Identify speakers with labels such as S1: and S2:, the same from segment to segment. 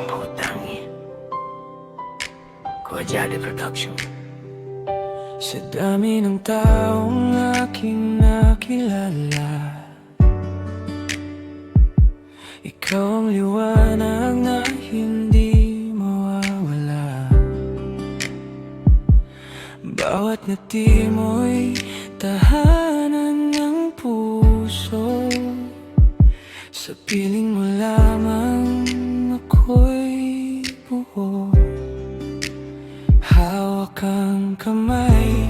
S1: ang putangi Kojade Production.
S2: Sa dami ng taong aking nakilala, ikaw ang liwanag na hindi mawawala. Bawat ngiti mo'y tahanan ng puso. Sa piling mo lamang ako'y buo. Hawak ang kamay,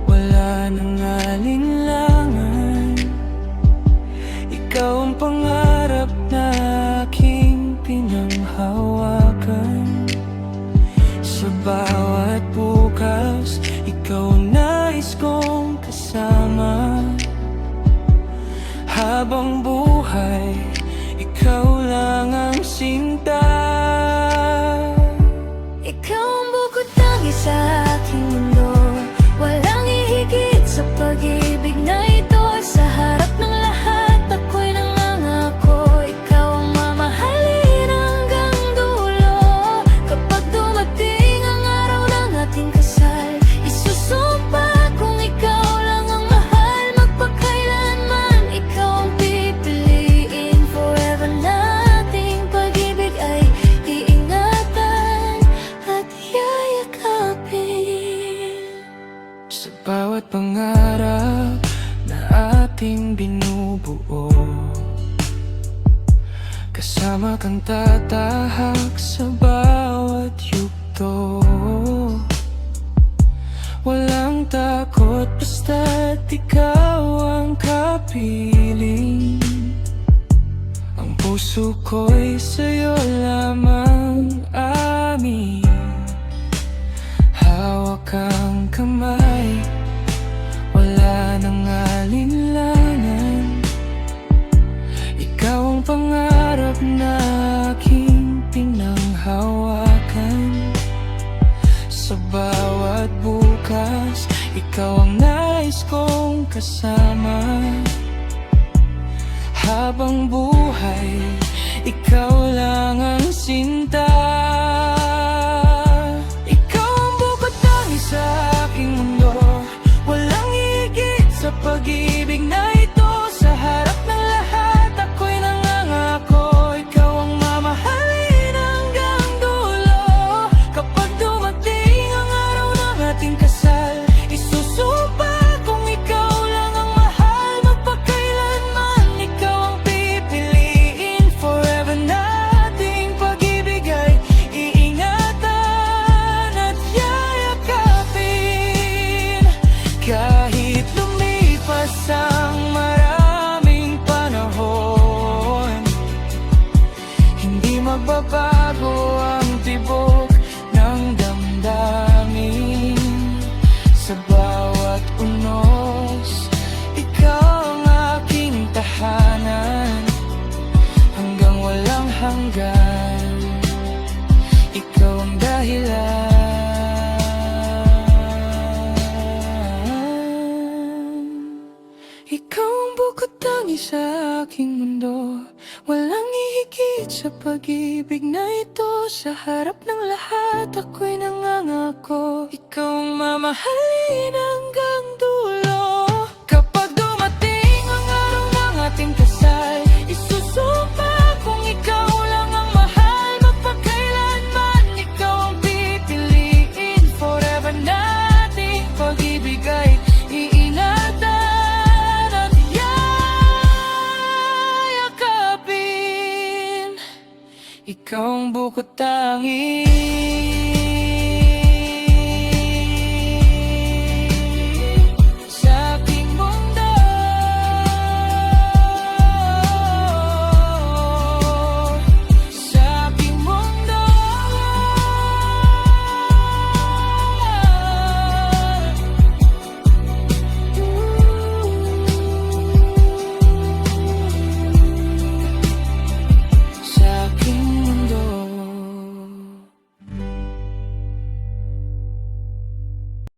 S2: wala nang alinlangan. Ikaw ang pangarap na aking pinanghawakan. Sa bawat bukas, ikaw ang nais kong kasama. Habang buhay, ikaw lang ang sinta.
S3: Ikaw ang bukod tangi sa aking mundo. Walang ihigit sa pag-ibig na ito. Sa harap ng lahat, ako'y nangangako. Ikaw ang mamahalin hanggang dulo. Kapag dumating ang araw ng ating kasal, isusumpa kung ikaw lang ang mahal. Magpakailanman, ikaw ang pipiliin. Forever nating pag-ibig ay iingatan at yayakapin.
S2: Sa bawat pangarap na ating binubuo, kasama kang tatahak sa bawat yugto. Walang takot basta't ikaw ang kapiling. Ang puso ko'y sa'yo lamang amin. Hawak ang kamay, wala nang alinlangan. Ikaw ang pangarap na aking pinanghawakan. Sa bawat bukas, ikaw ang nais kong kasama. Habang buhay, ikaw lang ang sinta. Ikaw ang bukod tangi sa aking mundo. Walang higit sa pag-ibig na ito. Sa harap ng lahat, ako'y nangangako. Ikaw ang mamahalin hanggang dulo. Kapag dumating ang araw ng ating kasal, isusumpa kung ikaw lang ang mahal. Magpakailanman, ikaw ang pipiliin. Forever nating pag-ibig ay iingatan at yayakapin. Kahit lumipas ang maraming panahon, hindi magbabago ang tibok ng damdamin. Sa bawat unos, ikaw ang aking tahanan. Hanggang walang hanggan, ikaw ang dahilan. Ikaw ang bukod tangi sa aking mundo. Walang ihigit sa pag-ibig na ito. Sa harap ng lahat, ako'y nangangako. Ikaw ang mamahalin hanggang dulo. Kapag dumating ang araw ng ating kasal, isusumpa kung ikaw lang ang mahal. Magpakailanman, ikaw ang pipiliin. Forever nating pag-ibig ay iingatan at yayakapin. Ikaw ang bukod tangi